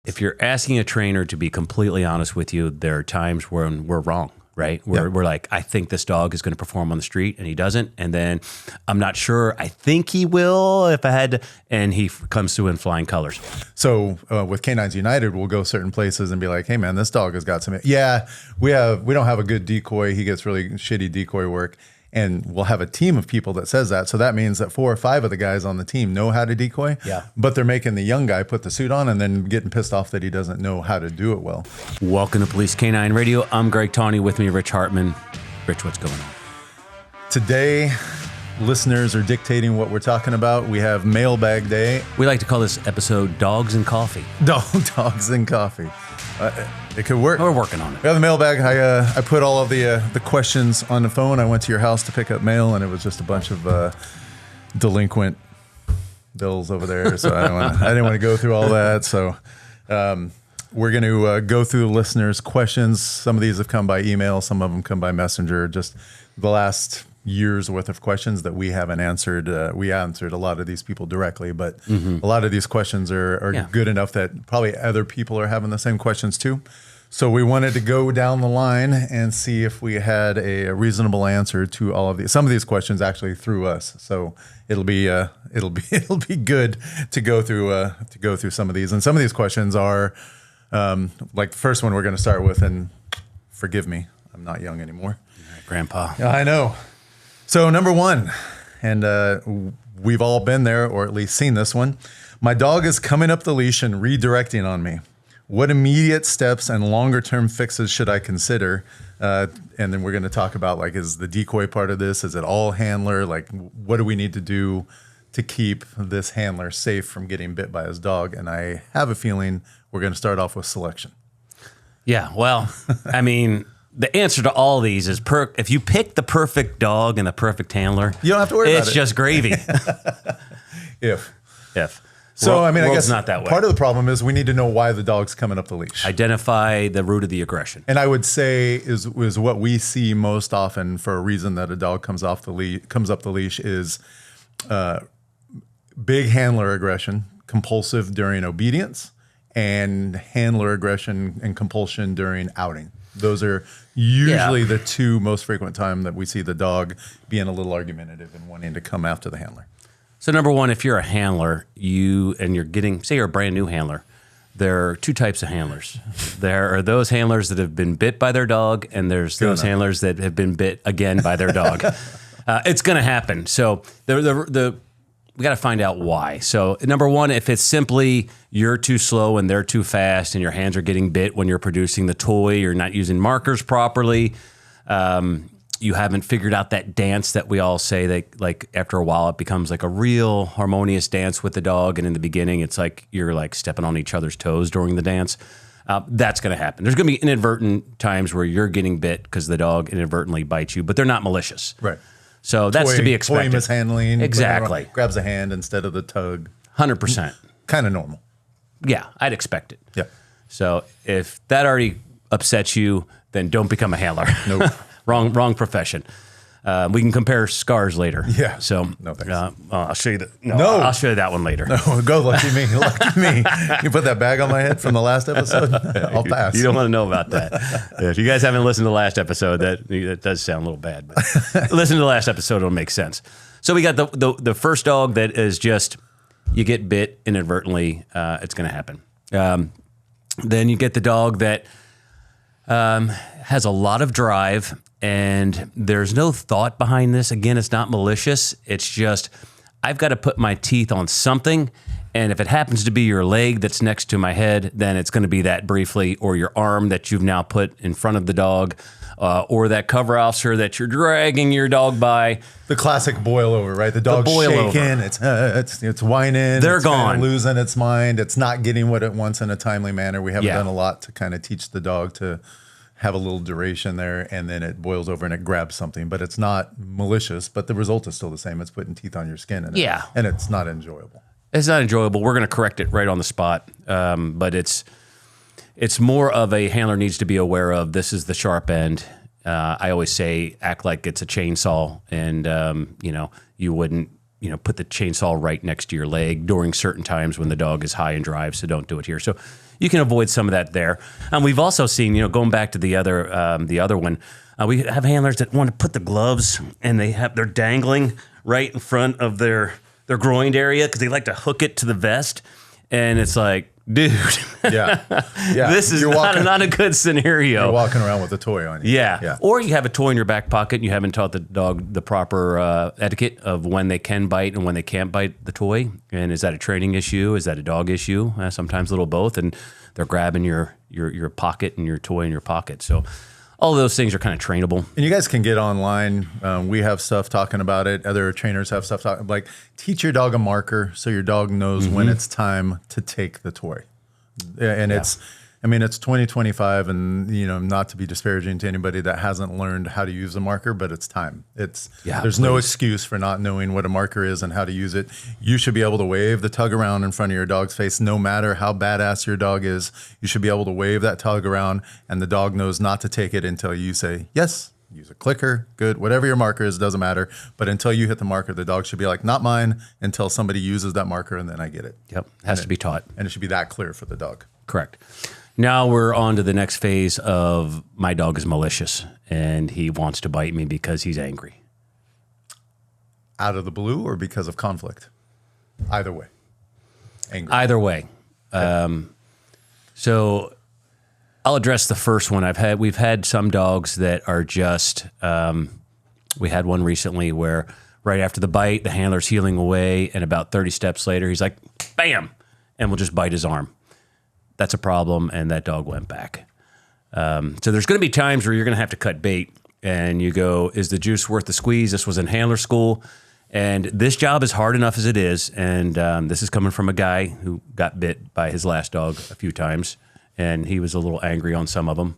if you're asking a trainer to be completely honest with you, there are times when we're wrong, right? We're like, I think this dog is going to perform on the street, and he doesn't. And then I'm not sure. I think he will if I had to, and he comes through in flying colors. So with Canines United, we'll go certain places and be like, hey man, this dog has got some, yeah, we don't have a good decoy. He gets really shitty decoy work. And we'll have a team of people that says that. So that means that 4 or 5 of the guys on the team know how to decoy. Yeah. But they're making the young guy put the suit on and then getting pissed off that he doesn't know how to do it well. Welcome to Police Canine Radio. I'm Greg Tawney. With me, Rich Hartman. Rich, what's going on? Today, listeners are dictating what we're talking about. We have mailbag day. We like to call this episode Dogs and Coffee. Dogs and coffee. It could work. We're working on it. We have the mailbag. I put all of the questions on the phone. I went to your house to pick up mail, and it was just a bunch of delinquent bills over there. So I didn't want to go through all that. So we're going to go through the listeners' questions. Some of these have come by email. Some of them come by messenger. Just the last year's worth of questions that we haven't answered. We answered a lot of these people directly, but a lot of these questions are good enough that probably other people are having the same questions too. So we wanted to go down the line and see if we had a reasonable answer to all of these. Some of these questions actually through us, so it'll be good to go through some of these. And some of these questions are like the first one we're going to start with. And forgive me, I'm not young anymore, Grandpa. I know. So number 1, and we've all been there or at least seen this one. My dog is coming up the leash and redirecting on me. What immediate steps and longer term fixes should I consider? And then we're going to talk about, like, is the decoy part of this? Is it all handler? Like, what do we need to do to keep this handler safe from getting bit by his dog? And I have a feeling we're going to start off with selection. Yeah, well, I mean, the answer to all these is if you pick the perfect dog and the perfect handler, you don't have to worry about it. It's just gravy. If. So, I mean, I guess not that way. Part of the problem is we need to know why the dog's coming up the leash. Identify the root of the aggression. And I would say is what we see most often for a reason that a dog comes up the leash is big handler aggression, compulsive during obedience, and handler aggression and compulsion during outing. Those are usually the 2 most frequent time that we see the dog being a little argumentative and wanting to come after the handler. So number 1, if you're a handler, you're getting, say you're a brand new handler, there are 2 types of handlers. There are those handlers that have been bit by their dog, and there's those handlers that have been bit again by their dog. It's going to happen. So we got to find out why. So number 1, if it's simply you're too slow and they're too fast and your hands are getting bit when you're producing the toy, you're not using markers properly, you haven't figured out that dance that we all say that, like, after a while it becomes like a real harmonious dance with the dog, and in the beginning it's like you're like stepping on each other's toes during the dance. That's going to happen. There's going to be inadvertent times where you're getting bit because the dog inadvertently bites you, but they're not malicious. Right. So that's to be expected. Toy mishandling. Exactly. Grabs a hand instead of the tug. 100%. Kind of normal. Yeah, I'd expect it. Yeah. So if that already upsets you, then don't become a handler. Nope. Wrong profession. We can compare scars later. Yeah. So no thanks. I'll show you that. No, No. I'll show you that one later. No, go lucky me. Lucky me. You put that bag on my head from the last episode, I'll pass. You don't want to know about that. If you guys haven't listened to the last episode, that does sound a little bad. But listen to the last episode; it'll make sense. So we got the first dog that is just you get bit inadvertently. It's going to happen. Then you get the dog that has a lot of drive. And there's no thought behind this. Again, it's not malicious. It's just, I've got to put my teeth on something. And if it happens to be your leg that's next to my head, then it's going to be that briefly, or your arm that you've now put in front of the dog, or that cover officer that you're dragging your dog by. The classic boil over, right? The dog's shaking, it's whining. They're it's gone. Losing its mind. It's not getting what it wants in a timely manner. We haven't done a lot to kind of teach the dog to have a little duration there, and then it boils over and it grabs something. But it's not malicious, but the result is still the same. It's putting teeth on your skin, and it's not enjoyable. It's not enjoyable. We're going to correct it right on the spot, but it's more of a handler needs to be aware of. This is the sharp end. I always say act like it's a chainsaw, and you wouldn't put the chainsaw right next to your leg during certain times when the dog is high in drive. So don't do it here. So you can avoid some of that there. We've also seen, going back to the other one, we have handlers that want to put the gloves and they're dangling right in front of their groin area because they like to hook it to the vest, and it's like, dude, Yeah. this is not a good scenario. You're walking around with a toy on you. Yeah. Or you have a toy in your back pocket and you haven't taught the dog the proper etiquette of when they can bite and when they can't bite the toy. And is that a training issue? Is that a dog issue? Sometimes a little both. And they're grabbing your pocket and your toy in your pocket. So all of those things are kind of trainable. And you guys can get online. We have stuff talking about it. Other trainers have stuff talking, like, teach your dog a marker so your dog knows when it's time to take the toy. And it's 2025, and not to be disparaging to anybody that hasn't learned how to use a marker, but it's time. There's no excuse for not knowing what a marker is and how to use it. You should be able to wave the tug around in front of your dog's face, no matter how badass your dog is. You should be able to wave that tug around, and the dog knows not to take it until you say yes. Use a clicker, good, whatever your marker is, doesn't matter. But until you hit the marker, the dog should be like, not mine, until somebody uses that marker, and then I get it. Yep, has to be taught. And it should be that clear for the dog. Correct. Now we're on to the next phase of my dog is malicious and he wants to bite me because he's angry. Out of the blue or because of conflict? Either way. Angry. Either way. So I'll address the first one. We've had some dogs that are just, we had one recently where right after the bite, the handler's healing away, and about 30 steps later, he's like, bam, and will just bite his arm. That's a problem, and that dog went back. So there's going to be times where you're going to have to cut bait, and you go, is the juice worth the squeeze? This was in handler school, and this job is hard enough as it is, and this is coming from a guy who got bit by his last dog a few times, and he was a little angry on some of them.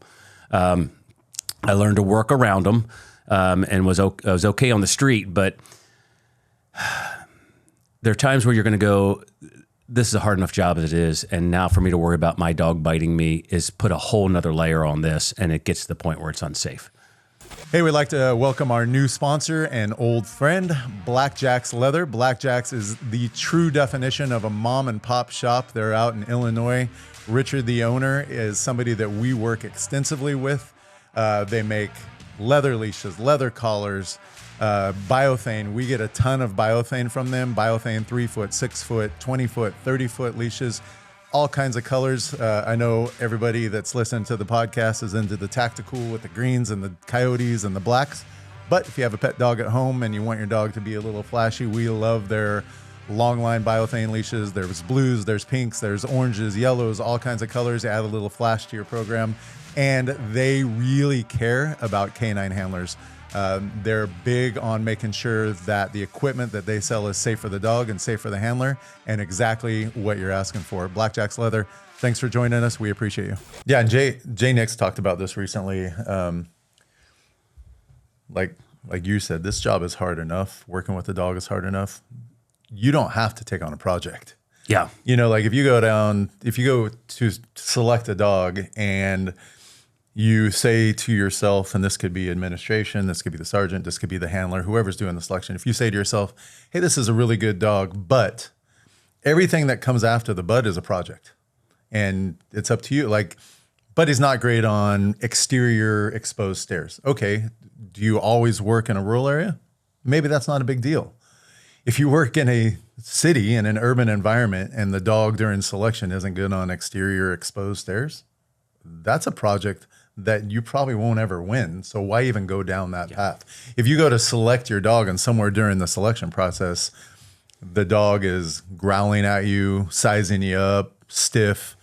I learned to work around them, and was okay on the street, but there are times where you're going to go, this is a hard enough job as it is, and now for me to worry about my dog biting me is put a whole nother layer on this, and it gets to the point where it's unsafe. Hey, we'd like to welcome our new sponsor and old friend, Blackjack's Leather. Blackjack's is the true definition of a mom and pop shop. They're out in Illinois. Richard, the owner, is somebody that we work extensively with. They make leather leashes, leather collars, biothane. We get a ton of biothane from them. Biothane 3-foot, 6-foot, 20-foot, 30-foot leashes, all kinds of colors. I know everybody that's listening to the podcast is into the tactical with the greens and the coyotes and the blacks. But if you have a pet dog at home and you want your dog to be a little flashy, we love their long line biothane leashes. There's blues, there's pinks, there's oranges, yellows, all kinds of colors. Add a little flash to your program. And they really care about canine handlers. They're big on making sure that the equipment that they sell is safe for the dog and safe for the handler, and exactly what you're asking for. Blackjack's Leather, thanks for joining us. We appreciate you. Yeah, and Jay Nix talked about this recently. Like you said, this job is hard enough. Working with the dog is hard enough. You don't have to take on a project. Yeah. Like if you go to select a dog and you say to yourself, and this could be administration, this could be the sergeant, this could be the handler, whoever's doing the selection. If you say to yourself, hey, this is a really good dog, but everything that comes after the bud is a project. And it's up to you. Like, Buddy's not great on exterior exposed stairs. Okay, do you always work in a rural area? Maybe that's not a big deal. If you work in a city, in an urban environment, and the dog during selection isn't good on exterior exposed stairs, that's a project that you probably won't ever win. So why even go down that path? If you go to select your dog and somewhere during the selection process, the dog is growling at you, sizing you up, stiff,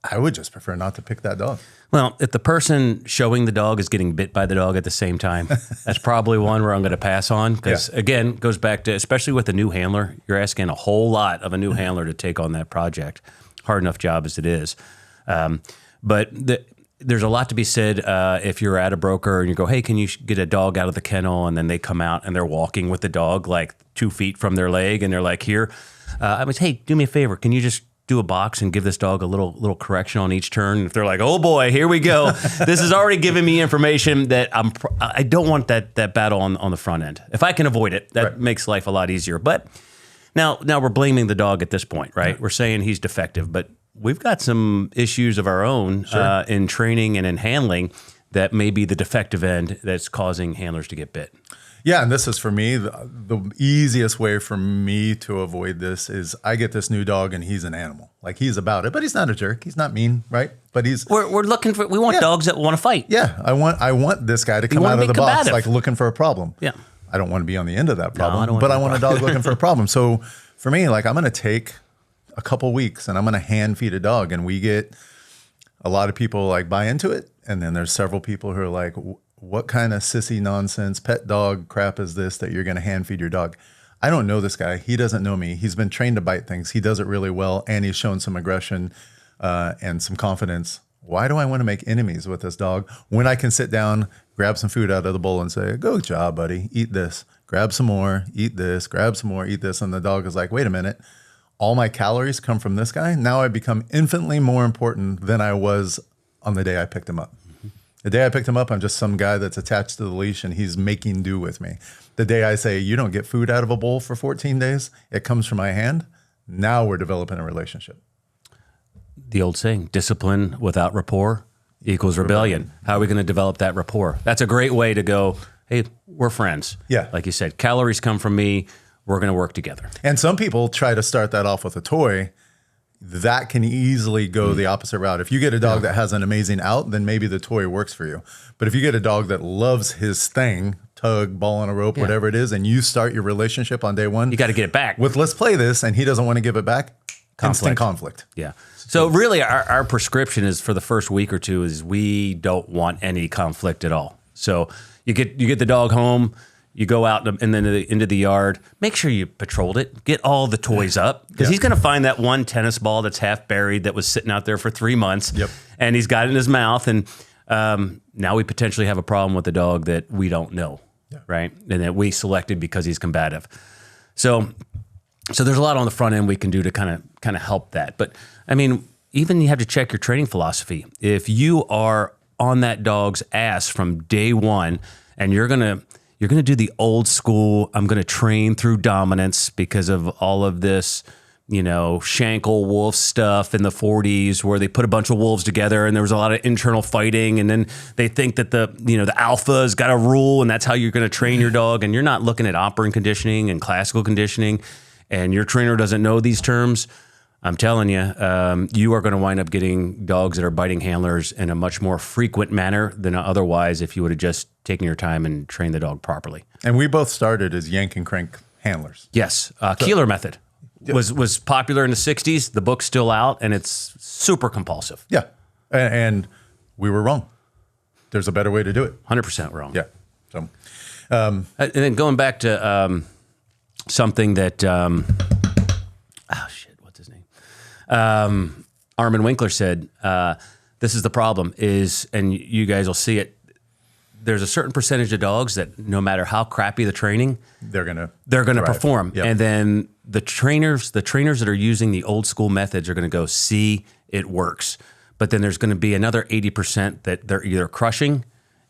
I would just prefer not to pick that dog. Well, if the person showing the dog is getting bit by the dog at the same time, that's probably one where I'm going to pass on. Because again, it goes back to, especially with a new handler, you're asking a whole lot of a new handler to take on that project. Hard enough job as it is. But there's a lot to be said if you're at a broker and you go, hey, can you get a dog out of the kennel? And then they come out and they're walking with the dog like 2 feet from their leg. And they're like, here, I was, hey, do me a favor. Can you just do a box and give this dog a little correction on each turn? And if they're like, oh boy, here we go. This is already giving me information that I don't want that battle on the front end. If I can avoid it, that makes life a lot easier. But now we're blaming the dog at this point, right? We're saying he's defective, but we've got some issues of our own in training and in handling that may be the defective end that's causing handlers to get bit. Yeah, and this is for me, the easiest way for me to avoid this is I get this new dog and he's an animal. Like he's about it, but he's not a jerk. He's not mean, right? But we're looking for, we want dogs that want to fight. Yeah, I want this guy to come out of the box like looking for a problem. Yeah. I don't want to be on the end of that problem, but I want a dog looking for a problem. So for me, like I'm going to take a couple weeks and I'm going to hand feed a dog, and we get a lot of people like buy into it. And then there's several people who are like, what kind of sissy nonsense pet dog crap is this that you're going to hand feed your dog? I don't know this guy. He doesn't know me. He's been trained to bite things. He does it really well. And he's shown some aggression and some confidence. Why do I want to make enemies with this dog when I can sit down, grab some food out of the bowl and say, good job, buddy. Eat this, grab some more, eat this, grab some more, eat this. And the dog is like, wait a minute. All my calories come from this guy. Now I become infinitely more important than I was on the day I picked him up. The day I picked him up, I'm just some guy that's attached to the leash and he's making do with me. The day I say, you don't get food out of a bowl for 14 days, it comes from my hand. Now we're developing a relationship. The old saying, discipline without rapport equals rebellion. How are we going to develop that rapport? That's a great way to go, hey, we're friends. Yeah. Like you said, calories come from me. We're going to work together. And some people try to start that off with a toy. That can easily go the opposite route. If you get a dog that has an amazing out, then maybe the toy works for you. But if you get a dog that loves his thing, tug, ball on a rope, whatever it is, and you start your relationship on day one, you got to get it back with let's play this, and he doesn't want to give it back, instant conflict. Yeah. So really our prescription is for the first week or two is we don't want any conflict at all. So you get the dog home, you go out and then into the yard. Make sure you patrolled it. Get all the toys up because he's going to find that one tennis ball that's half buried that was sitting out there for 3 months. Yep. And he's got it in his mouth. And now we potentially have a problem with the dog that we don't know, right? And that we selected because he's combative. So there's a lot on the front end we can do to kind of help that. But I mean, even you have to check your training philosophy. If you are on that dog's ass from day one, and you're gonna do the old school, I'm gonna train through dominance because of all of this, Shankle wolf stuff in the 40s where they put a bunch of wolves together and there was a lot of internal fighting, and then they think that the alpha's got a rule and that's how you're gonna train your dog, and you're not looking at operant conditioning and classical conditioning, and your trainer doesn't know these terms. I'm telling you, you are going to wind up getting dogs that are biting handlers in a much more frequent manner than otherwise if you would have just taken your time and trained the dog properly. And we both started as yank and crank handlers. Yes. Keeler method was popular in the 60s. The book's still out, and it's super compulsive. Yeah. And we were wrong. There's a better way to do it. 100% wrong. Yeah. So, and then going back to something that... Armin Winkler said, this is the problem is, and you guys will see it, there's a certain percentage of dogs that no matter how crappy the training, they're going to perform. Yep. And then the trainers that are using the old school methods are going to go, see, it works. But then there's going to be another 80% that they're either crushing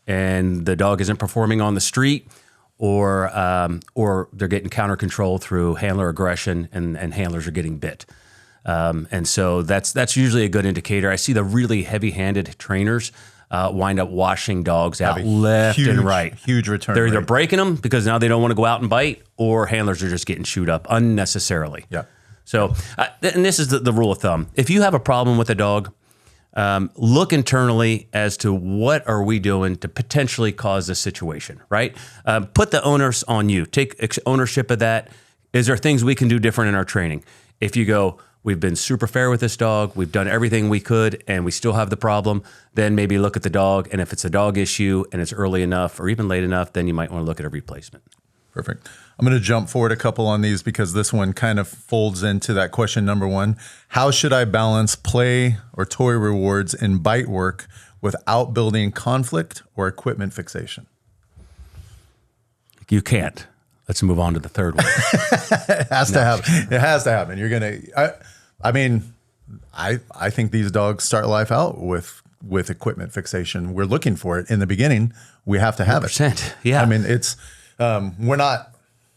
and the dog isn't performing on the street, or they're getting counter control through handler aggression and handlers are getting bit. And so that's usually a good indicator. I see the really heavy-handed trainers wind up washing dogs out left and right. Huge return. They're either breaking them because now they don't want to go out and bite, or handlers are just getting chewed up unnecessarily. Yeah. So, and this is the rule of thumb. If you have a problem with a dog, look internally as to what are we doing to potentially cause this situation, right? Put the onus on you. Take ownership of that. Is there things we can do different in our training? If you go, we've been super fair with this dog, we've done everything we could, and we still have the problem, then maybe look at the dog. And if it's a dog issue and it's early enough or even late enough, then you might want to look at a replacement. Perfect. I'm going to jump forward a couple on these because this one kind of folds into that question number one. How should I balance play or toy rewards in bite work without building conflict or equipment fixation? You can't. Let's move on to the third one. It has to happen. It has to happen. You're going to, I think these dogs start life out with equipment fixation. We're looking for it in the beginning. We have to have 100%. it. Yeah. I mean, it's, we're not,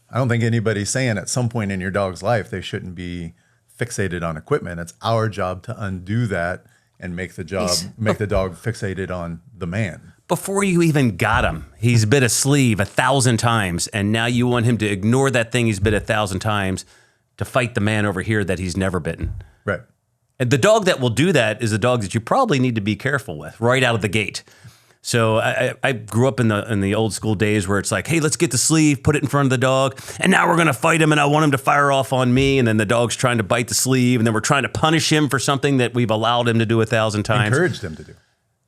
I don't think anybody's saying at some point in your dog's life, they shouldn't be fixated on equipment. It's our job to undo that and make the dog fixated on the man. Before you even got him, he's bit a sleeve 1,000 times, and now you want him to ignore that thing he's bit 1,000 times to fight the man over here that he's never bitten. Right. And the dog that will do that is a dog that you probably need to be careful with right out of the gate. So I grew up in the old school days where it's like, hey, let's get the sleeve, put it in front of the dog, and now we're going to fight him, and I want him to fire off on me, and then the dog's trying to bite the sleeve, and then we're trying to punish him for something that we've allowed him to do 1,000 times. Encouraged him to do.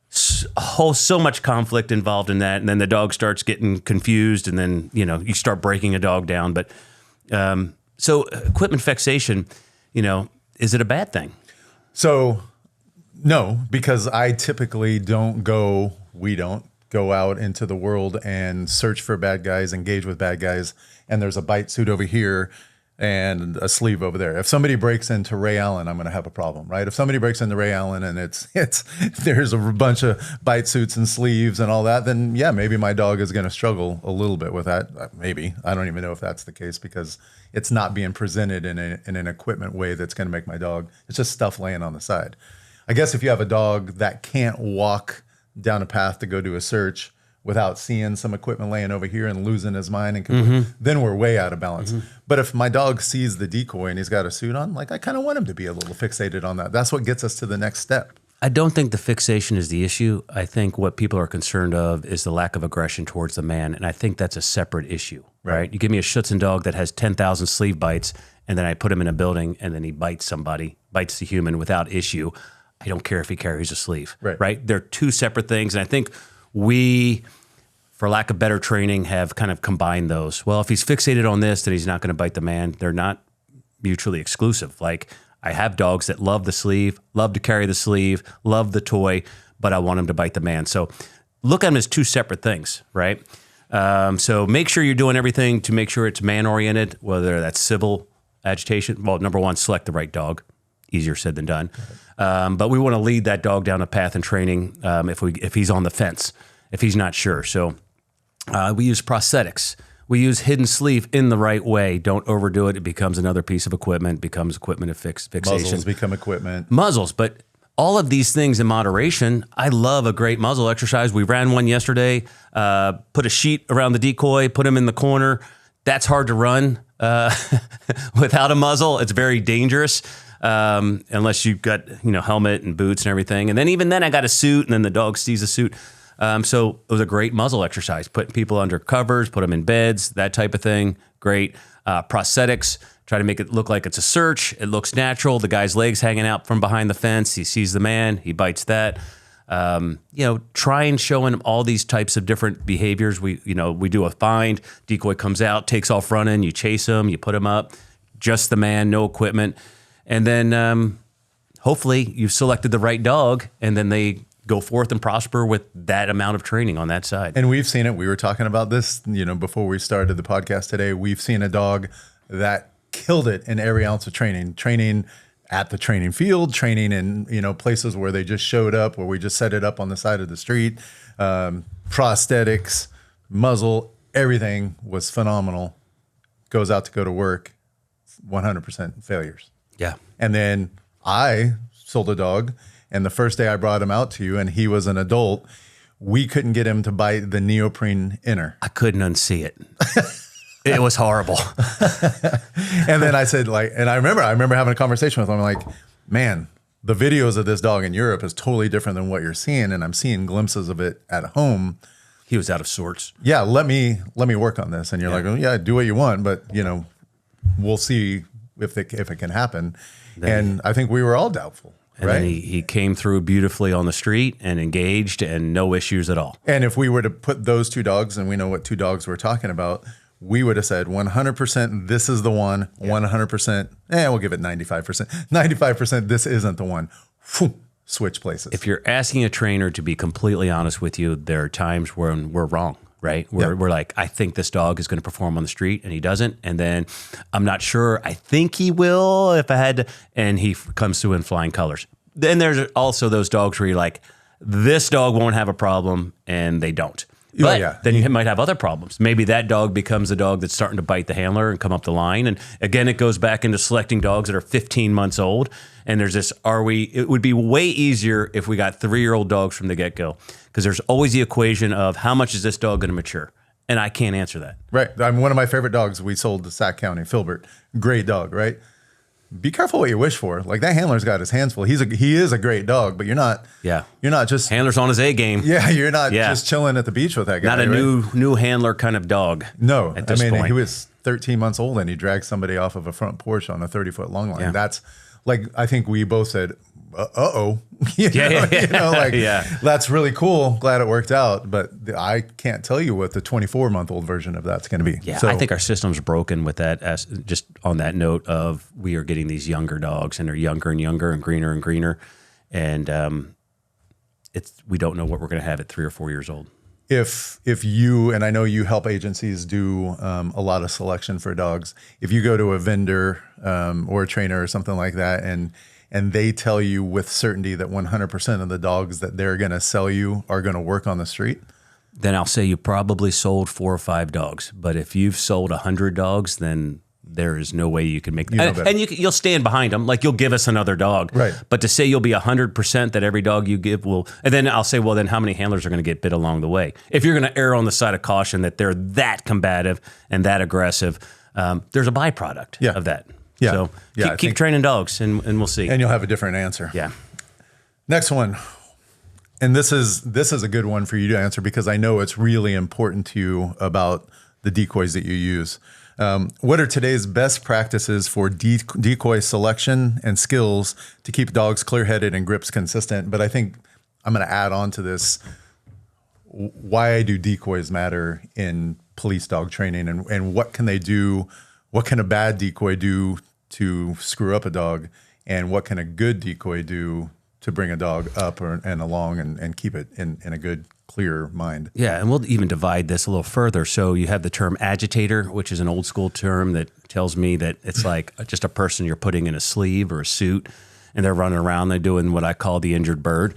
So much conflict involved in that, and then the dog starts getting confused, and then you start breaking a dog down. But so equipment fixation, is it a bad thing? So no, because I typically we don't go out into the world and search for bad guys, engage with bad guys, and there's a bite suit over here and a sleeve over there. If somebody breaks into Ray Allen, I'm going to have a problem, right? If somebody breaks into Ray Allen and there's a bunch of bite suits and sleeves and all that, then yeah, maybe my dog is going to struggle a little bit with that. Maybe. I don't even know if that's the case because it's not being presented in an equipment way that's going to make my dog. It's just stuff laying on the side. I guess if you have a dog that can't walk down a path to go do a search without seeing some equipment laying over here and losing his mind, and then we're way out of balance. But if my dog sees the decoy and he's got a suit on, like I kind of want him to be a little fixated on that. That's what gets us to the next step. I don't think the fixation is the issue. I think what people are concerned of is the lack of aggression towards the man, and I think that's a separate issue, right? You give me a Schutzen dog that has 10,000 sleeve bites, and then I put him in a building, and then he bites somebody, bites the human without issue. I don't care if he carries a sleeve, right? They're two separate things, and I think we, for lack of better training, have kind of combined those. Well, if he's fixated on this, then he's not going to bite the man. They're not mutually exclusive. Like I have dogs that love the sleeve, love to carry the sleeve, love the toy, but I want him to bite the man. So look at them as two separate things, right? So make sure you're doing everything to make sure it's man-oriented, whether that's civil agitation. Well, number one, select the right dog. Easier said than done. But we want to lead that dog down a path in training if he's on the fence, if he's not sure. So we use prosthetics. We use hidden sleeve in the right way. Don't overdo it. It becomes another piece of equipment, becomes equipment of fixation. Muzzles become equipment. Muzzles, but all of these things in moderation. I love a great muzzle exercise. We ran one yesterday, put a sheet around the decoy, put him in the corner. That's hard to run without a muzzle. It's very dangerous. Unless you've got, helmet and boots and everything. And then even then I got a suit and then the dog sees the suit. So it was a great muzzle exercise, putting people under covers, put them in beds, that type of thing. Great. Prosthetics, try to make it look like it's a search. It looks natural. The guy's legs hanging out from behind the fence. He sees the man, he bites that. Try and show him all these types of different behaviors. We do a find, decoy comes out, takes off running, you chase him, you put him up, just the man, no equipment. And then hopefully you've selected the right dog, and then they go forth and prosper with that amount of training on that side. And we've seen it. We were talking about this, before we started the podcast today. We've seen a dog that killed it in every ounce of training at the training field, training in, places where they just showed up, where we just set it up on the side of the street. Prosthetics, muzzle, everything was phenomenal. Goes out to go to work, 100% failures. Yeah. And then I sold a dog, and the first day I brought him out to you, and he was an adult, we couldn't get him to bite the neoprene inner. I couldn't unsee it. It was horrible. And then I said, and I remember having a conversation with him. I'm like, man, the videos of this dog in Europe is totally different than what you're seeing, and I'm seeing glimpses of it at home. He was out of sorts. Yeah, let me work on this. And you're like, oh, yeah, do what you want, but we'll see if it can happen. And I think we were all doubtful. And then he came through beautifully on the street and engaged and no issues at all. And if we were to put those two dogs, and we know what two dogs we're talking about, we would have said 100% this is the one, 100%, we'll give it 95%. 95% this isn't the one. Switch places. If you're asking a trainer to be completely honest with you, there are times when we're wrong. Right? We're like, I think this dog is going to perform on the street, and he doesn't. And then I'm not sure. I think he will if I had to. And he comes through in flying colors. Then there's also those dogs where you're like, this dog won't have a problem, and they don't. But then you might have other problems. Maybe that dog becomes a dog that's starting to bite the handler and come up the line. And again, it goes back into selecting dogs that are 15 months old. And there's this, it would be way easier if we got 3-year-old dogs from the get-go, because there's always the equation of how much is this dog going to mature? And I can't answer that. Right. One of my favorite dogs we sold to Sac County, Filbert. Great dog, right? Be careful what you wish for. Like, that handler's got his hands full. He is a great dog, but you're not just handler's on his A game. Yeah, you're not just chilling at the beach with that guy. Not a new handler kind of dog. No, at this point. He was 13 months old and he dragged somebody off of a front porch on a 30-foot long line. Yeah. That's like, I think we both said, uh-oh. That's really cool. Glad it worked out. But I can't tell you what the 24-month-old version of that's going to be. Yeah, so I think our system's broken with that. Just on that note of, we are getting these younger dogs, and they're younger and younger and greener and greener. And we don't know what we're going to have at 3 or 4 years old. If you, and I know you help agencies do a lot of selection for dogs, if you go to a vendor or a trainer or something like that, and they tell you with certainty that 100% of the dogs that they're going to sell you are going to work on the street, then I'll say you probably sold 4 or 5 dogs. But if you've sold 100 dogs, then there is no way you can make that. And you'll stand behind them. Like, you'll give us another dog. Right. But to say you'll be 100% that every dog you give will, and then I'll say, well, then how many handlers are going to get bit along the way? If you're going to err on the side of caution that they're that combative and that aggressive, there's a byproduct of that. Yeah. So keep training dogs, and we'll see. And you'll have a different answer. Yeah. Next one. And this is a good one for you to answer, because I know it's really important to you about the decoys that you use. What are today's best practices for decoy selection and skills to keep dogs clear-headed and grips consistent? But I think I'm going to add on to this, why do decoys matter in police dog training, and what can they do? What can a bad decoy do to screw up a dog, and what can a good decoy do to bring a dog up and along and keep it in a good, clear mind? Yeah, and we'll even divide this a little further. So you have the term agitator, which is an old school term that tells me that it's like just a person you're putting in a sleeve or a suit, and they're running around, they're doing what I call the injured bird.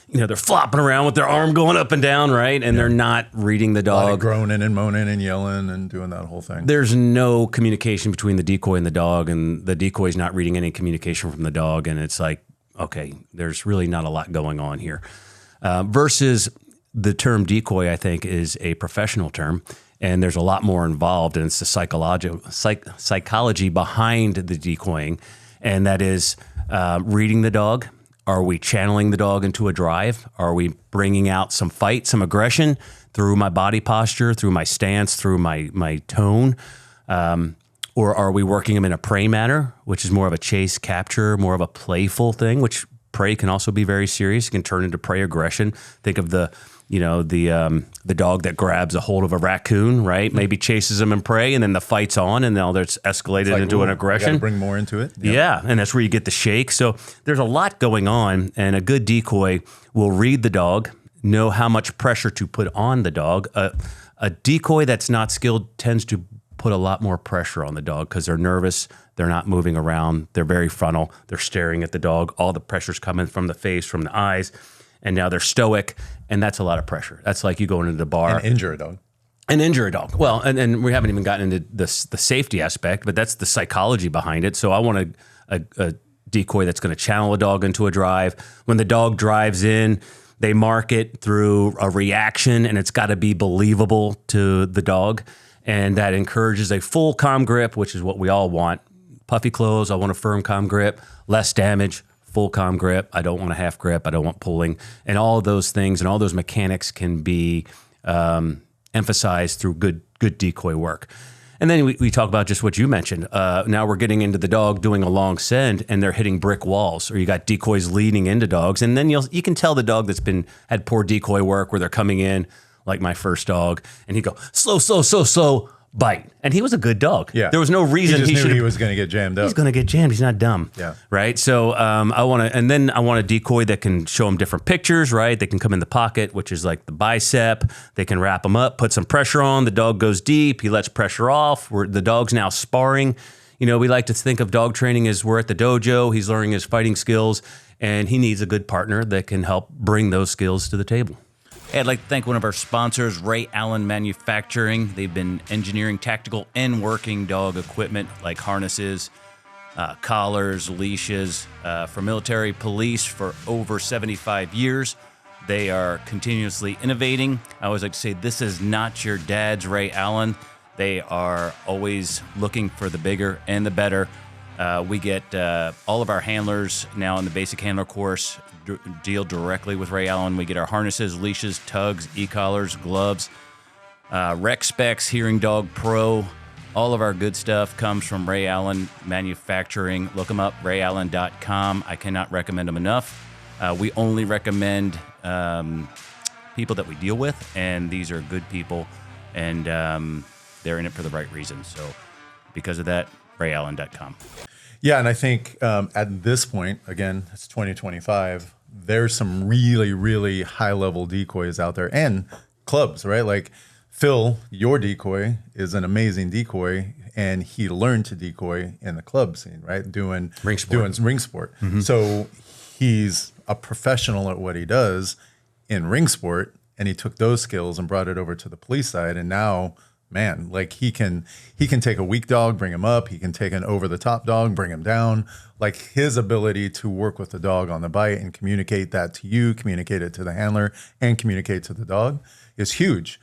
They're flopping around with their arm going up and down, right? And they're not reading the dog. A lot of groaning and moaning and yelling and doing that whole thing. There's no communication between the decoy and the dog, and the decoy's not reading any communication from the dog. And it's like, okay, there's really not a lot going on here. Versus the term decoy, I think, is a professional term, and there's a lot more involved, and it's the psychology behind the decoying, and that is reading the dog. Are we channeling the dog into a drive? Are we bringing out some fight, some aggression through my body posture, through my stance, through my tone? Or are we working them in a prey manner, which is more of a chase capture, more of a playful thing, which prey can also be very serious. It can turn into prey aggression. Think of the dog that grabs a hold of a raccoon, right? Maybe chases him in prey, and then the fight's on, and now it's escalated into an aggression. Bring more into it. Yep. Yeah, and that's where you get the shake. So there's a lot going on, and a good decoy will read the dog, know how much pressure to put on the dog. A decoy that's not skilled tends to put a lot more pressure on the dog because they're nervous, they're not moving around, they're very frontal, they're staring at the dog, all the pressure's coming from the face, from the eyes, and now they're stoic, and that's a lot of pressure. That's like you going into the bar. And injure a dog. And injure a dog. Well, and we haven't even gotten into the safety aspect, but that's the psychology behind it. So I want a decoy that's going to channel a dog into a drive. When the dog drives in, they mark it through a reaction, and it's got to be believable to the dog. And that encourages a full calm grip, which is what we all want. Puffy close, I want a firm calm grip, less damage, full calm grip. I don't want a half grip. I don't want pulling. And all of those things and all those mechanics can be emphasized through good decoy work. And then we talk about just what you mentioned. Now we're getting into the dog doing a long send, and they're hitting brick walls, or you got decoys leading into dogs. And then you can tell the dog that's had poor decoy work where they're coming in, like my first dog, and he'd go, slow, bite. And he was a good dog. Yeah. There was no reason he knew he was going to get jammed up. He's going to get jammed. He's not dumb. Yeah. Right? So I want a decoy that can show him different pictures, right? They can come in the pocket, which is like the bicep. They can wrap him up, put some pressure on. The dog goes deep. He lets pressure off. The dog's now sparring. We like to think of dog training as we're at the dojo. He's learning his fighting skills, and he needs a good partner that can help bring those skills to the table. Hey, I'd like to thank one of our sponsors, Ray Allen Manufacturing. They've been engineering tactical and working dog equipment like harnesses, collars, leashes for military, police for over 75 years. They are continuously innovating. I always like to say, this is not your dad's Ray Allen. They are always looking for the bigger and the better. We get all of our handlers now in the basic handler course deal directly with Ray Allen. We get our harnesses, leashes, tugs, e-collars, gloves, Rec Specs, Hearing Dog Pro. All of our good stuff comes from Ray Allen Manufacturing. Look them up, rayallen.com. I cannot recommend them enough. We only recommend people that we deal with, and these are good people, and they're in it for the right reasons. So because of that, rayallen.com. Yeah, and I think at this point, again, it's 2025, there's some really, really high-level decoys out there and clubs, right? Like Phil, your decoy is an amazing decoy, and he learned to decoy in the club scene, right? Doing ring sport. Mm-hmm. So he's a professional at what he does in ring sport, and he took those skills and brought it over to the police side, and now, man, like he can take a weak dog, bring him up. He can take an over-the-top dog, bring him down. Like his ability to work with the dog on the bite and communicate that to you, communicate it to the handler, and communicate to the dog is huge.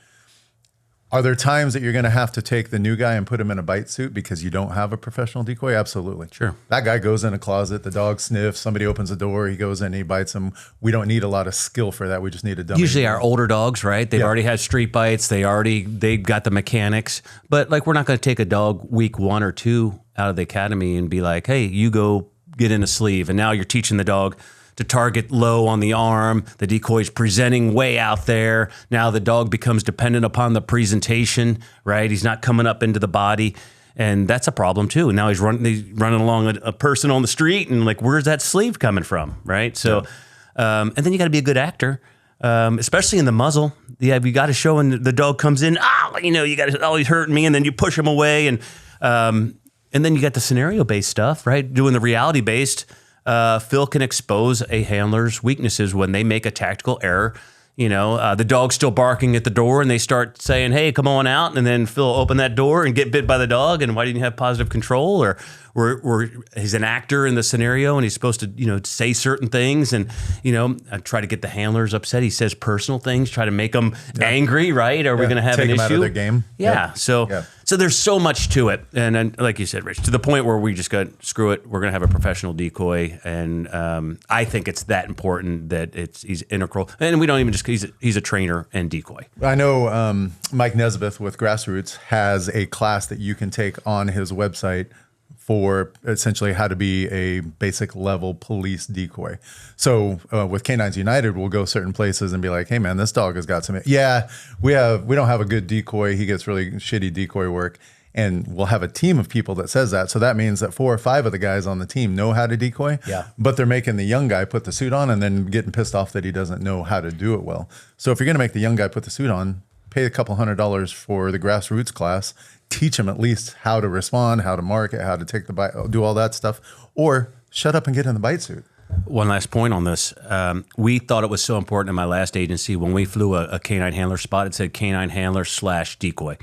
Are there times that you're going to have to take the new guy and put him in a bite suit because you don't have a professional decoy? Absolutely. Sure. That guy goes in a closet, the dog sniffs, somebody opens the door, he goes in, he bites him. We don't need a lot of skill for that. We just need a dummy. Usually our older dogs, right? They've already had street bites. They've got the mechanics. But like, we're not going to take a dog week 1 or 2 out of the academy and be like, hey, you go get in a sleeve. And now you're teaching the dog to target low on the arm. The decoy's presenting way out there. Now the dog becomes dependent upon the presentation, right? He's not coming up into the body. And that's a problem too. And now he's running along a person on the street and like, where's that sleeve coming from, right? So, and then you got to be a good actor, especially in the muzzle. Yeah, you got to show when the dog comes in, you got to, he's hurting me. And then you push him away. And then you got the scenario-based stuff, right? Doing the reality-based. Phil can expose a handler's weaknesses when they make a tactical error. The dog's still barking at the door and they start saying, hey, come on out. And then Phil will open that door and get bit by the dog. And why didn't you have positive control? Or he's an actor in the scenario and he's supposed to, say certain things. And, I try to get the handlers upset. He says personal things, try to make them angry, right? Are we going to have an issue? Take them out of their game. Yeah. Yep. So there's so much to it. And then, like you said, Rich, to the point where we just got, screw it, we're going to have a professional decoy. And I think it's that important that he's integral. And we don't even just, he's a trainer and decoy. I know Mike Nesbitt with Grassroots has a class that you can take on his website for essentially how to be a basic level police decoy. So with Canines United, we'll go certain places and be like, hey man, this dog has got some, we don't have a good decoy. He gets really shitty decoy work. And we'll have a team of people that says that. So that means that 4 or 5 of the guys on the team know how to decoy, but they're making the young guy put the suit on and then getting pissed off that he doesn't know how to do it well. So if you're going to make the young guy put the suit on, pay a couple $100 for the Grassroots class, teach him at least how to respond, how to mark it, how to take the bite, do all that stuff, or shut up and get in the bite suit. One last point on this. We thought it was so important in my last agency when we flew a canine handler spot, it said canine handler / decoy,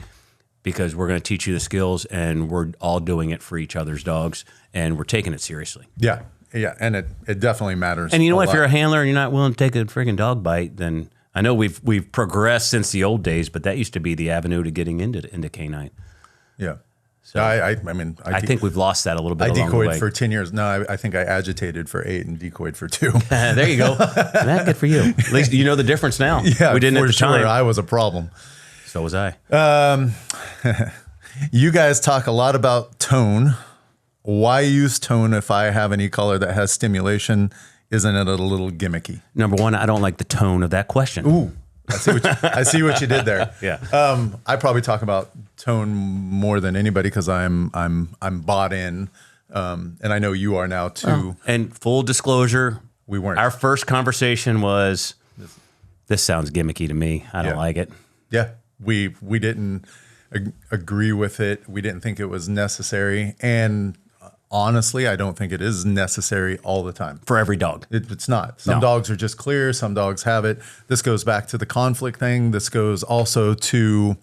because we're going to teach you the skills and we're all doing it for each other's dogs and we're taking it seriously. Yeah. And it definitely matters. And you know what, if you're a handler and you're not willing to take a freaking dog bite, then I know we've progressed since the old days, but that used to be the avenue to getting into canine. Yeah. So I think we've lost that a little bit. I decoyed for 10 years. No, I think I agitated for 8 and decoyed for 2. There you go. That's good for you. At least you know the difference now. Yeah, we didn't for at the sure. time. I was a problem. So was I. You guys talk a lot about tone. Why use tone if I have any color that has stimulation? Isn't it a little gimmicky? Number one, I don't like the tone of that question. Ooh. I see what you did there. Yeah. I probably talk about tone more than anybody because I'm bought in, and I know you are now too. Oh. And full disclosure, we weren't. Our first conversation was, "This sounds gimmicky to me. I don't like it." Yeah, we didn't agree with it. We didn't think it was necessary, and honestly, I don't think it is necessary all the time. For every dog. It's not. Some dogs are just clear. Some dogs have it. This goes back to the conflict thing. This goes also to,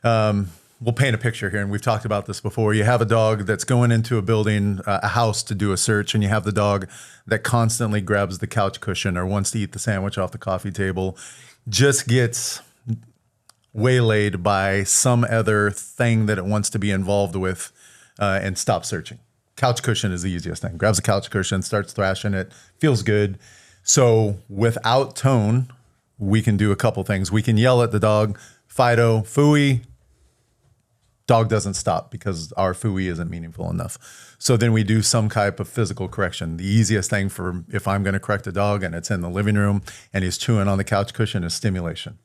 we'll paint a picture here, and we've talked about this before. You have a dog that's going into a building, a house to do a search, and you have the dog that constantly grabs the couch cushion or wants to eat the sandwich off the coffee table, just gets waylaid by some other thing that it wants to be involved with, and stops searching. Couch cushion is the easiest thing. Grabs a couch cushion, starts thrashing it, feels good. So without tone, we can do a couple things. We can yell at the dog, Fido, phooey. Dog doesn't stop because our phooey isn't meaningful enough. So then we do some type of physical correction. The easiest thing for if I'm going to correct a dog and it's in the living room and he's chewing on the couch cushion is stimulation.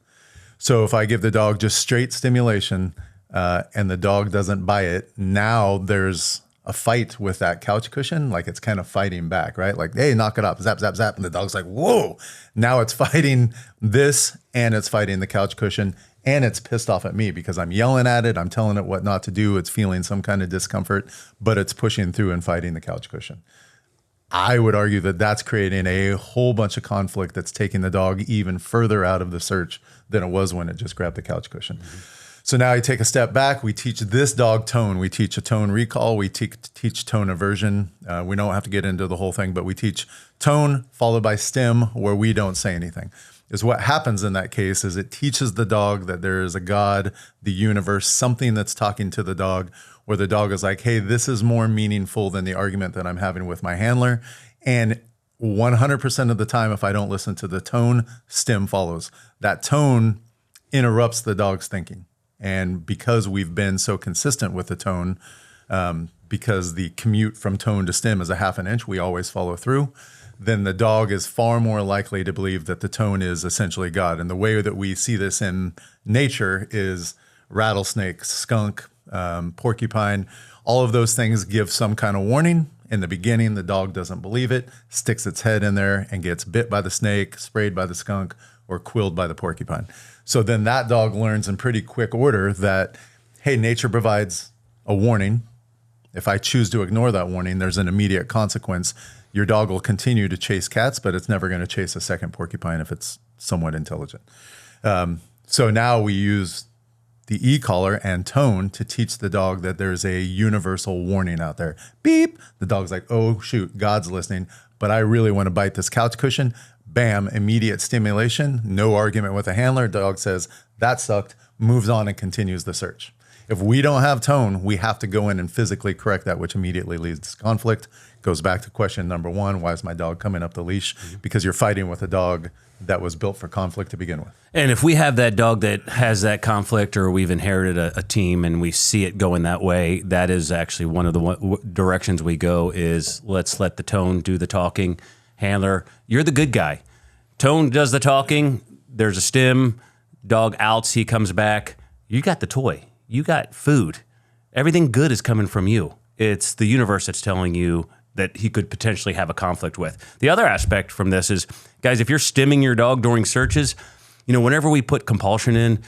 So if I give the dog just straight stimulation and the dog doesn't bite it, now there's a fight with that couch cushion. Like it's kind of fighting back, right? Like, hey, knock it up, zap, zap, zap. And the dog's like, whoa. Now it's fighting this and it's fighting the couch cushion. And it's pissed off at me because I'm yelling at it. I'm telling it what not to do. It's feeling some kind of discomfort, but it's pushing through and fighting the couch cushion. I would argue that that's creating a whole bunch of conflict that's taking the dog even further out of the search than it was when it just grabbed the couch cushion. So now I take a step back. We teach this dog tone. We teach a tone recall. We teach tone aversion. We don't have to get into the whole thing, but we teach tone followed by stim where we don't say anything. Is what happens in that case is it teaches the dog that there is a God, the universe, something that's talking to the dog, where the dog is like, hey, this is more meaningful than the argument that I'm having with my handler. And 100% of the time, if I don't listen to the tone, stim follows. That tone interrupts the dog's thinking. And because we've been so consistent with the tone, because the commute from tone to stim is a half an inch, we always follow through, then the dog is far more likely to believe that the tone is essentially God. And the way that we see this in nature is rattlesnake, skunk, porcupine, all of those things give some kind of warning. In the beginning, the dog doesn't believe it, sticks its head in there and gets bit by the snake, sprayed by the skunk, or quilled by the porcupine. So then that dog learns in pretty quick order that, hey, nature provides a warning. If I choose to ignore that warning, there's an immediate consequence. Your dog will continue to chase cats, but it's never going to chase a second porcupine if it's somewhat intelligent. So now we use the e-collar and tone to teach the dog that there's a universal warning out there. Beep. The dog's like, oh, shoot, God's listening, but I really want to bite this couch cushion. Bam, immediate stimulation, no argument with a handler. Dog says, that sucked, moves on and continues the search. If we don't have tone, we have to go in and physically correct that, which immediately leads to conflict. Goes back to question number one, why is my dog coming up the leash? Because you're fighting with a dog that was built for conflict to begin with. And if we have that dog that has that conflict, or we've inherited a team and we see it going that way, that is actually one of the directions we go is let's let the tone do the talking. Handler, you're the good guy. Tone does the talking. There's a stim. Dog outs. He comes back. You got the toy. You got food. Everything good is coming from you. It's the universe that's telling you that he could potentially have a conflict with. The other aspect from this is, guys, if you're stimming your dog during searches, you know, whenever we put compulsion in,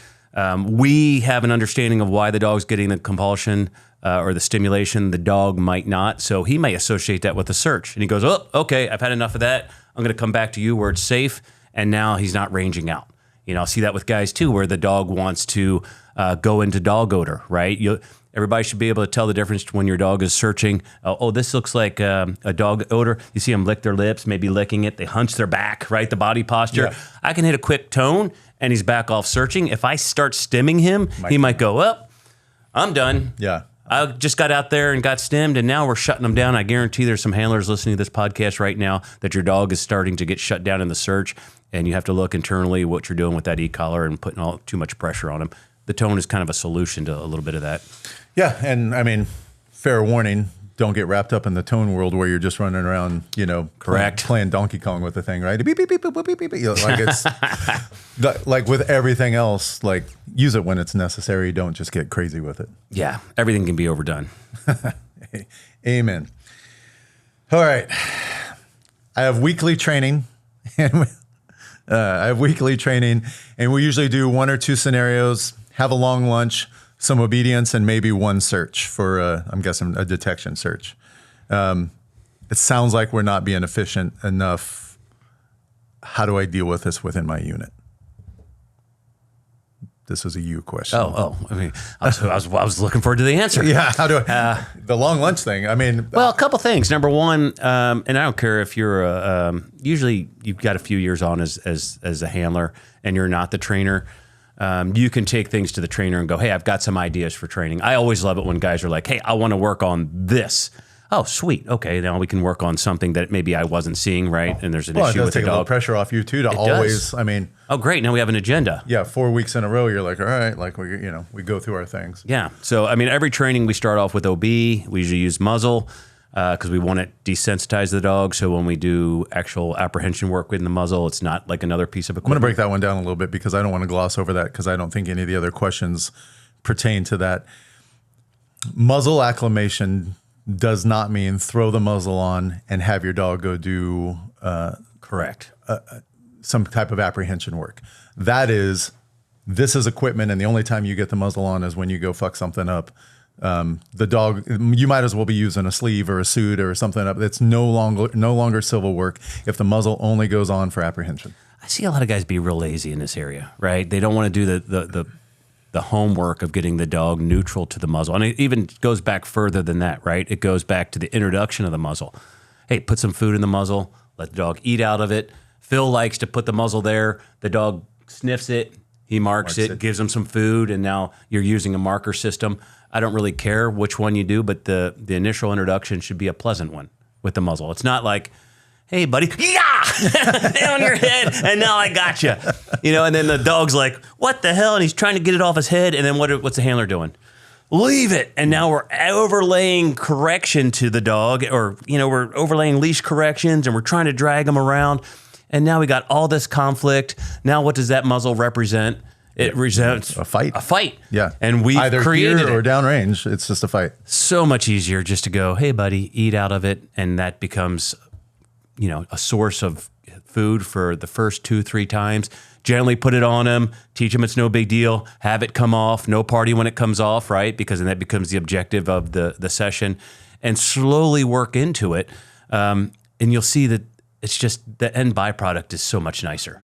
we have an understanding of why the dog's getting the compulsion or the stimulation. The dog might not. So he may associate that with the search. And he goes, oh, okay, I've had enough of that. I'm going to come back to you where it's safe. And now he's not ranging out. You know, I'll see that with guys too, where the dog wants to go into dog odor, right? Everybody should be able to tell the difference when your dog is searching. Oh, this looks like a dog odor. You see them lick their lips, maybe licking it. They hunch their back, right? The body posture. Yeah. I can hit a quick tone and he's back off searching. If I start stimming him, he might go, well, I'm done. Yeah. I just got out there and got stimmed, and now we're shutting them down. I guarantee there's some handlers listening to this podcast right now that your dog is starting to get shut down in the search, and you have to look internally what you're doing with that e-collar and putting too much pressure on him. The tone is kind of a solution to a little bit of that. Yeah, and I mean, fair warning, don't get wrapped up in the tone world where you're just running around, you know, correct, playing Donkey Kong with the thing, right? Beep, beep, beep, beep, beep, beep, beep. You know, like it's like with everything else, like use it when it's necessary. Don't just get crazy with it. Yeah, everything can be overdone. Amen. All right, I have weekly training, and we usually do 1 or 2 scenarios, have a long lunch, some obedience, and maybe one search for, I'm guessing, a detection search. It sounds like we're not being efficient enough. How do I deal with this within my unit? This is a you question. I mean, I was looking forward to the answer. Yeah, how do I? The long lunch thing. I mean, well, a couple things. Number one, and I don't care if you're usually you've got a few years on as a handler, and you're not the trainer. You can take things to the trainer and go, hey, I've got some ideas for training. I always love it when guys are like, hey, I want to work on this. Oh, sweet. Okay, now we can work on something that maybe I wasn't seeing, right? And there's an issue with the take a dog. little pressure off you too to always. Does. I mean, oh, great. Now we have an agenda. Yeah, 4 weeks in a row, you're like, all right, like we go through our things. Yeah. So I mean, every training we start off with OB. We usually use muzzle because we want to desensitize the dog. So when we do actual apprehension work within the muzzle, it's not like another piece of I'm going to equipment. break that one down a little bit because I don't want to gloss over that because I don't think any of the other questions pertain to that. Muzzle acclimation does not mean throw the muzzle on and have your dog go do Correct. some type of apprehension work. This is equipment, and the only time you get the muzzle on is when you go fuck something up. The dog, you might as well be using a sleeve or a suit or something up. It's no longer civil work if the muzzle only goes on for apprehension. I see a lot of guys be real lazy in this area, right? They don't want to do the homework of getting the dog neutral to the muzzle. And it even goes back further than that, right? It goes back to the introduction of the muzzle. Hey, put some food in the muzzle, let the dog eat out of it. Phil likes to put the muzzle there. The dog sniffs it, he marks it, gives him some food, and now you're using a marker system. I don't really care which one you do, but the initial introduction should be a pleasant one with the muzzle. It's not like, hey, buddy, yeah, on your head, and now I got you. And then the dog's like, what the hell? And he's trying to get it off his head, and then what's the handler doing? Leave it. And now we're overlaying correction to the dog, or, we're overlaying leash corrections, and we're trying to drag him around, and now we got all this conflict. Now what does that muzzle represent? It represents a fight. A fight. Yeah. And we've either created here or it. downrange. It's just a fight. So much easier just to go, hey, buddy, eat out of it, and that becomes a source of food for the first 2-3 times. Generally put it on him, teach him it's no big deal, have it come off, no party when it comes off, right? Because then that becomes the objective of the session, and slowly work into it. And you'll see that it's just the end byproduct is so much nicer.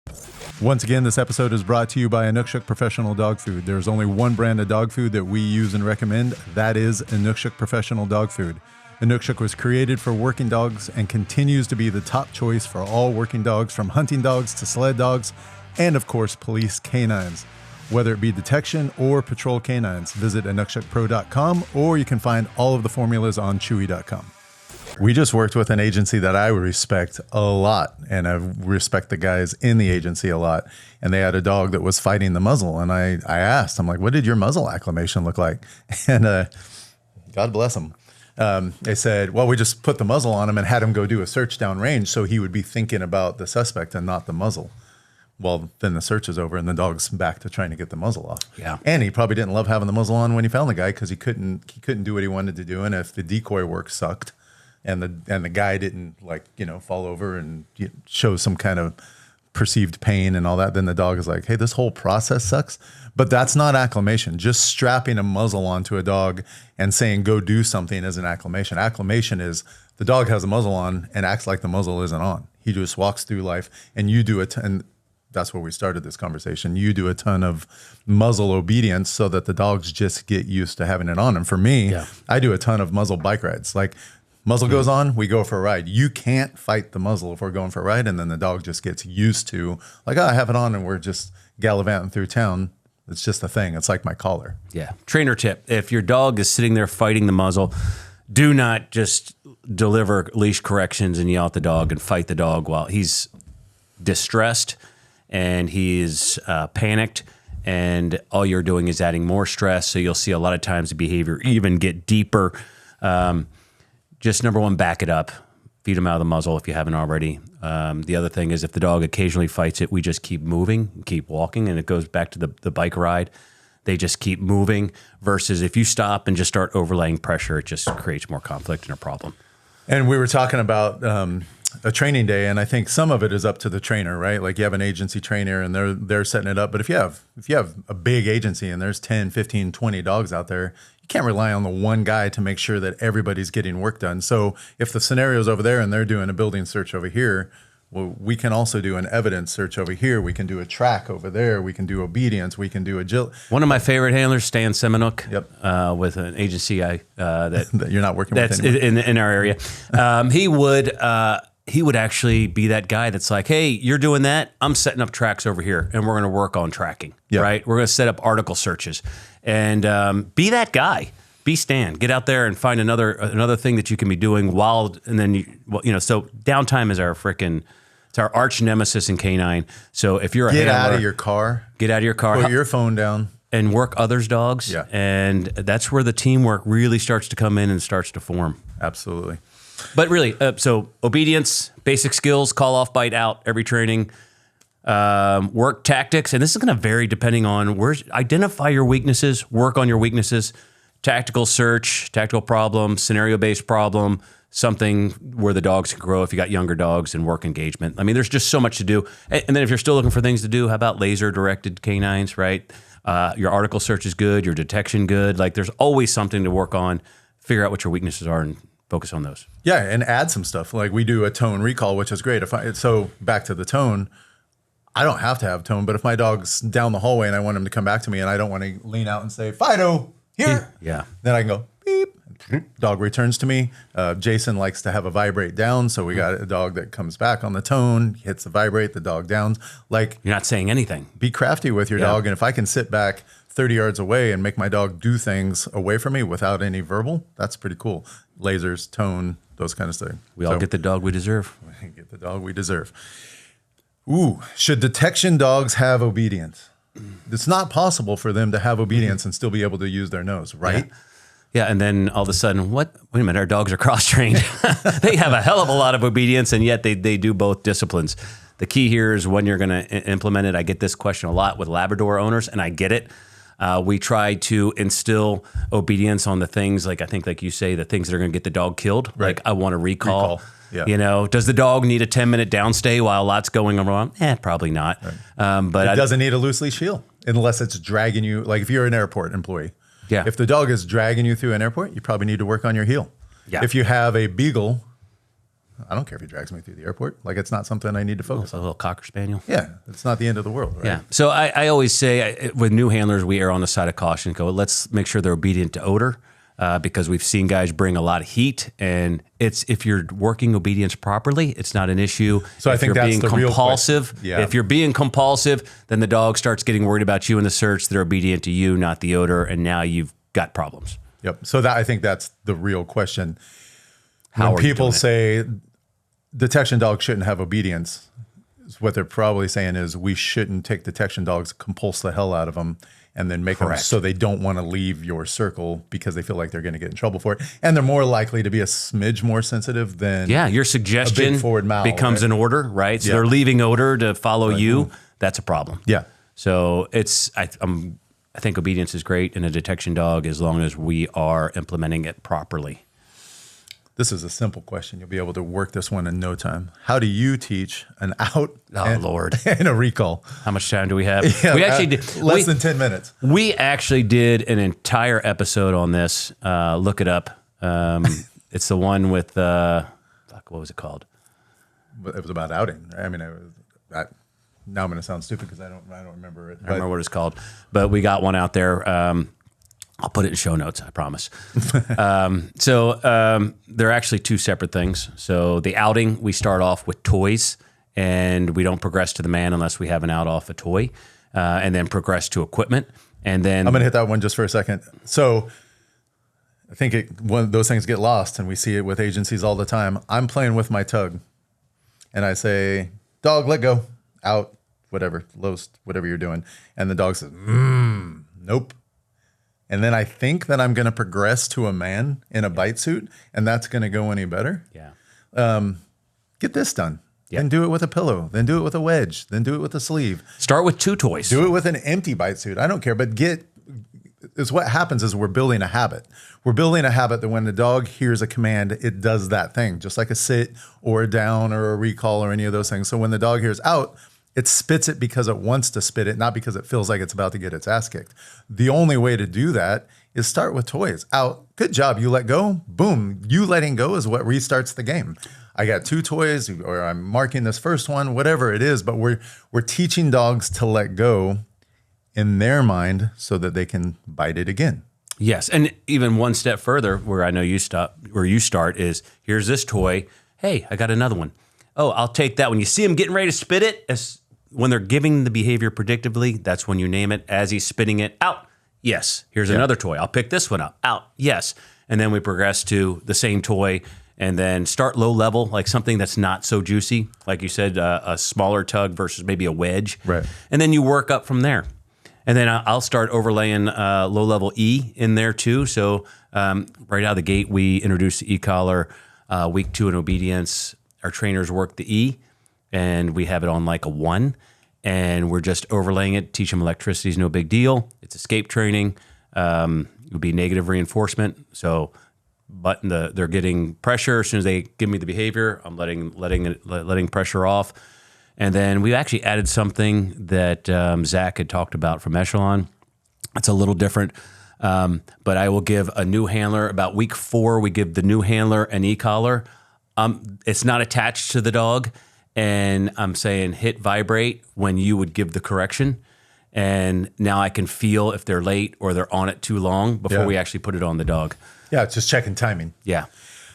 Once again, this episode is brought to you by Inukshuk Professional Dog Food. There's only one brand of dog food that we use and recommend. That is Inukshuk Professional Dog Food. Inukshuk was created for working dogs and continues to be the top choice for all working dogs, from hunting dogs to sled dogs, and of course, police canines. Whether it be detection or patrol canines, visit inukshukpro.com, or you can find all of the formulas on chewy.com. We just worked with an agency that I respect a lot, and I respect the guys in the agency a lot. And they had a dog that was fighting the muzzle, and I asked, I'm like, what did your muzzle acclimation look like? And God bless them. They said, well, we just put the muzzle on him and had him go do a search downrange so he would be thinking about the suspect and not the muzzle. Well, then the search is over and the dog's back to trying to get the muzzle off. Yeah. And he probably didn't love having the muzzle on when he found the guy because he couldn't do what he wanted to do. And if the decoy work sucked and the guy didn't fall over and show some kind of perceived pain and all that, then the dog is like, hey, this whole process sucks. But that's not acclimation. Just strapping a muzzle onto a dog and saying, go do something isn't acclimation. Acclimation is the dog has a muzzle on and acts like the muzzle isn't on. He just walks through life, and you do it. And that's where we started this conversation. You do a ton of muzzle obedience so that the dogs just get used to having it on. And for me, I do a ton of muzzle bike rides. Like, muzzle goes on, we go for a ride. You can't fight the muzzle if we're going for a ride, and then the dog just gets used to, like, I have it on and we're just gallivanting through town. It's just a thing. It's like my collar. Yeah. Trainer tip. If your dog is sitting there fighting the muzzle, do not just deliver leash corrections and yell at the dog and fight the dog while he's distressed and he is panicked, and all you're doing is adding more stress. So you'll see a lot of times the behavior even get deeper. Just number one, back it up. Feed them out of the muzzle if you haven't already. The other thing is if the dog occasionally fights it, we just keep moving, keep walking, and it goes back to the bike ride. They just keep moving versus if you stop and just start overlaying pressure, it just creates more conflict and a problem. And we were talking about a training day, and I think some of it is up to the trainer, right? Like you have an agency trainer and they're setting it up. But if you have a big agency and there's 10, 15, 20 dogs out there, you can't rely on the one guy to make sure that everybody's getting work done. So if the scenario's over there and they're doing a building search over here, well, we can also do an evidence search over here. We can do a track over there. We can do obedience. We can do agility. One of my favorite handlers, Stan Semenuk, Yep. with an agency that You're not working that's with anymore. in our area. He would actually be that guy that's like, hey, you're doing that. I'm setting up tracks over here, and we're going to work on tracking. Yep. Right? We're going to set up article searches, and be that guy. Be Stan. Get out there and find another thing that you can be doing while, and then so downtime is it's our arch nemesis in canine. So if you're a Get handler, out of your car. get out of your car, Put your phone down. and work others' dogs. Yeah. And that's where the teamwork really starts to come in and starts to form. Absolutely. But really, so obedience, basic skills, call off, bite out, every training, work tactics, and this is going to vary depending on identify your weaknesses, work on your weaknesses, tactical search, tactical problem, scenario-based problem, something where the dogs can grow if you got younger dogs, and work engagement. I mean, there's just so much to do. And then if you're still looking for things to do, how about laser-directed canines, right? Your article search is good, your detection good. Like there's always something to work on, figure out what your weaknesses are and focus on those. Yeah, and add some stuff. Like we do a tone recall, which is great. So back to the tone, I don't have to have tone, but if my dog's down the hallway and I want him to come back to me and I don't want to lean out and say, Fido, here. Yeah. Then I can go, beep. Dog returns to me. Jason likes to have a vibrate down. So we got a dog that comes back on the tone, hits the vibrate, the dog downs. Like, You're not saying anything. be crafty with your dog. And if I can sit back 30 yards away and make my dog do things away from me without any verbal, that's pretty cool. Lasers, tone, those kind of things. We all get the dog we deserve. Get the dog we deserve. Ooh, should detection dogs have obedience? It's not possible for them to have obedience and still be able to use their nose, right? Yeah, and then all of a sudden, wait a minute, our dogs are cross-trained. They have a hell of a lot of obedience, and yet they do both disciplines. The key here is when you're going to implement it. I get this question a lot with Labrador owners, and I get it. We try to instill obedience on the things, like you say, the things that are going to get the dog killed. Right. Like I want to recall. Yeah. Does the dog need a 10-minute downstay while a lot's going wrong? Probably not. Right. But it doesn't need a loose leash heel unless it's dragging you. Like if you're an airport employee, if the dog is dragging you through an airport, you probably need to work on your heel. Yeah. If you have a beagle, I don't care if he drags me through the airport. Like it's not something I need to focus a on. little Cocker Spaniel. Yeah, it's not the end of the world, right? Yeah. So I always say with new handlers, we err on the side of caution. Let's make sure they're obedient to odor. Because we've seen guys bring a lot of heat, and if you're working obedience properly, it's not an issue. So if I think you're that's being the real compulsive, question. Yeah. if you're being compulsive, then the dog starts getting worried about you in the search. They're obedient to you, not the odor, and now you've got problems. Yep. So I think that's the real question. How when are you people doing it? say detection dogs shouldn't have obedience, what they're probably saying is we shouldn't take detection dogs, compulse the hell out of them, and then make them so they don't want to leave your circle because they feel like they're going to get in trouble for it. And they're more likely to be a smidge more sensitive than your suggestion big forward mouth, becomes right? an order, right? So they're leaving odor to follow you. That's a problem. Yeah. So I think obedience is great in a detection dog as long as we are implementing it properly. This is a simple question. You'll be able to work this one in no time. How do you teach an out Lord. and a recall? How much time do we have? Yeah, we actually did less than 10 minutes. We actually did an entire episode on this. Look it up. It's the one with what was it called? It was about outing. Right? I mean, now I'm going to sound stupid because I don't remember it. I don't remember what it's called, but we got one out there. I'll put it in show notes, I promise. So they're actually two separate things. So the outing, we start off with toys, and we don't progress to the man unless we have an out off a toy, and then progress to equipment. And then I'm going to hit that one just for a second. So I think one of those things get lost, and we see it with agencies all the time. I'm playing with my tug, and I say, dog, let go, out, whatever, whatever you're doing. And the dog says, nope. And then I think that I'm going to progress to a man in a bite suit, and that's going to go any better. Yeah. Get this done. Then do it with a pillow. Then do it with a wedge. Then do it with a sleeve. Start with two toys. Do it with an empty bite suit. I don't care, but is what happens is we're building a habit. We're building a habit that when the dog hears a command, it does that thing, just like a sit or a down or a recall or any of those things. So when the dog hears out, it spits it because it wants to spit it, not because it feels like it's about to get its ass kicked. The only way to do that is start with toys. Out, good job, you let go, boom. You letting go is what restarts the game. I got 2 toys, or I'm marking this first one, whatever it is, but we're teaching dogs to let go in their mind so that they can bite it again. Yes, and even one step further, where I know you stop, where you start is, here's this toy. Hey, I got another one. Oh, I'll take that. When you see him getting ready to spit it, when they're giving the behavior predictably, that's when you name it. As he's spitting it out, yes, here's another toy. I'll pick this one up. Out, yes. And then we progress to the same toy and then start low level, like something that's not so juicy. Like you said, a smaller tug versus maybe a wedge. Right. And then you work up from there. And then I'll start overlaying low-level E in there too. So right out of the gate, we introduced the E-collar. Week 2 in obedience, our trainers work the E, and we have it on like a 1. And we're just overlaying it, teach them electricity is no big deal. It's escape training. It would be negative reinforcement. So they're getting pressure. As soon as they give me the behavior, I'm letting pressure off. And then we actually added something that Zach had talked about from Echelon. It's a little different, but I will give a new handler. About week 4, we give the new handler an e-collar. It's not attached to the dog, and I'm saying hit vibrate when you would give the correction. And now I can feel if they're late or they're on it too long before we actually put it on the dog. Yeah, it's just checking timing. Yeah.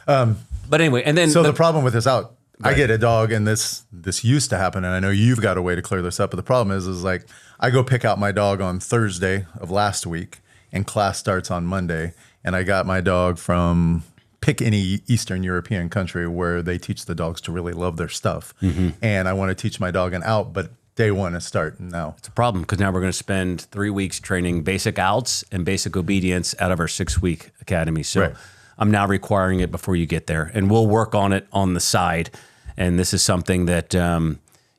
But anyway, and then... So the problem with this out... Right. I get a dog, and this used to happen, and I know you've got a way to clear this up, but the problem is like I go pick out my dog on Thursday of last week, and class starts on Monday, and I got my dog from pick any Eastern European country where they teach the dogs to really love their stuff, and I want to teach my dog an out, but day 1 is start now. It's a problem because now we're going to spend 3 weeks training basic outs and basic obedience out of our 6-week academy. So right. I'm now requiring it before you get there, and we'll work on it on the side. And this is something that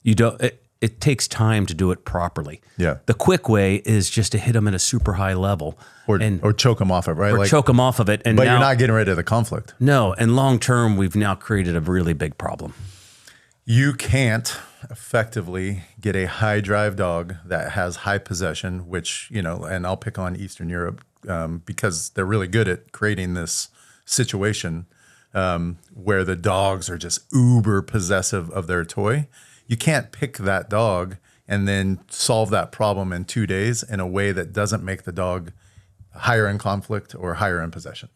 you don't. It takes time to do it properly. Yeah. The quick way is just to hit them at a super high level, or choke them off of it, right? Or choke them off of it. And but now, you're not getting rid of the conflict. No, and long term, we've now created a really big problem. You can't effectively get a high drive dog that has high possession, which and I'll pick on Eastern Europe because they're really good at creating this situation. Where the dogs are just uber possessive of their toy. You can't pick that dog and then solve that problem in 2 days in a way that doesn't make the dog higher in conflict or higher in possession.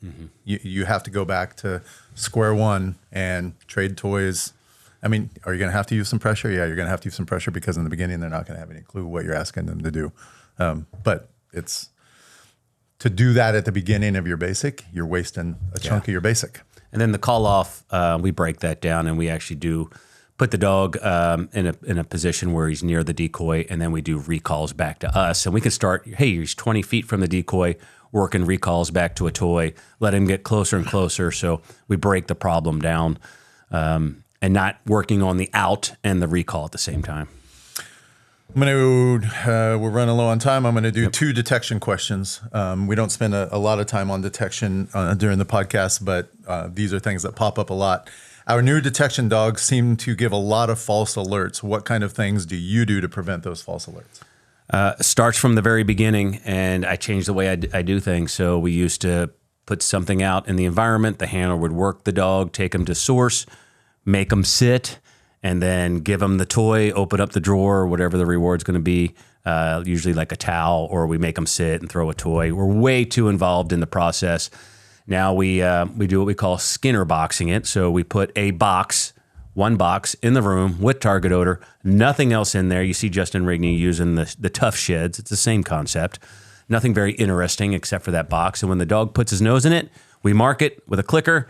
You have to go back to square one and trade toys. I mean, are you going to have to use some pressure? Yeah, you're going to have to use some pressure because in the beginning, they're not going to have any clue what you're asking them to do. But it's to do that at the beginning of your basic, you're wasting a chunk of your basic. And then the call off, we break that down, and we actually do put the dog in a position where he's near the decoy, and then we do recalls back to us. And we can start, hey, he's 20 feet from the decoy, working recalls back to a toy, let him get closer and closer. So we break the problem down and not working on the out and the recall at the same time. We're running low on time. I'm going to do 2 detection questions. We don't spend a lot of time on detection during the podcast, but these are things that pop up a lot. Our new detection dogs seem to give a lot of false alerts. What kind of things do you do to prevent those false alerts? Starts from the very beginning, and I changed the way I do things. So we used to put something out in the environment. The handler would work the dog, take him to source, make him sit, and then give them the toy, open up the drawer, whatever the reward's going to be, usually like a towel, or we make them sit and throw a toy. We're way too involved in the process. Now we do what we call Skinner boxing it. So we put one box in the room with target odor, nothing else in there. You see Justin Rigney using the tough sheds. It's the same concept. Nothing very interesting except for that box. And when the dog puts his nose in it, we mark it with a clicker.